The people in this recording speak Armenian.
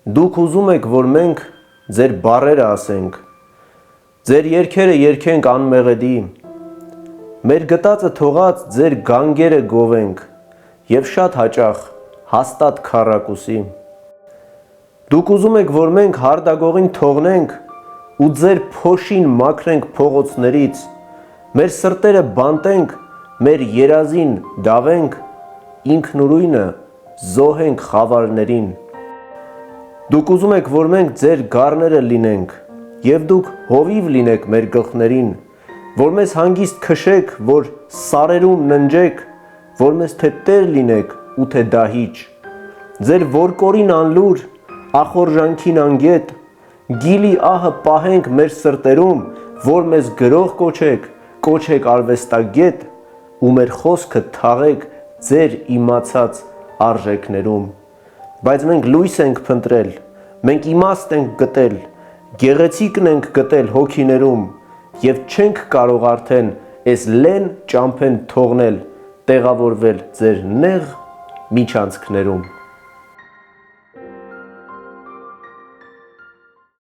Դուք ուզում եք, որ մենք ձեր բառերը ասենք, ձեր երգերը երգենք անմեղեդի, մեր գտածը թողած ձեր գանգերը գովենք և շատ հաճախ հաստատ քառակուսի։ Դուք ուզում եք, որ մենք հարդագողին թողնենք ու ձեր փոշին մաքրենք փողոցներից, մեր սրտերը բանտենք, մեր երազին դավենք, ինքնուրույնը զոհենք խավարներին։ Դուք ուզում եք, որ մենք ձեր գառները լինենք, և դուք հովիվ լինեք մեր գլխներին, որ մեզ հանգիստ քշեք, որ սարերում ննջեք, որ մեզ թե տեր լինեք ու թե դահիճ։ Ձեր որկորին անլուր, ախորժանքին անգետ, գիլի ահը պահենք մեր սրտերում, որ մեզ գրող կոչեք արվեստագետ ու մեր խոսքը թաղեք ձեր իմացած արժեքներում։ Բայց մենք լույս ենք փնտրել, մենք իմաստ ենք գտել, գեղեցիկն ենք գտել հոգիներում և չենք կարող արդեն էս լեն ճամփեն թողնել, տեղավորվել ձեր նեղ միջանցքներում։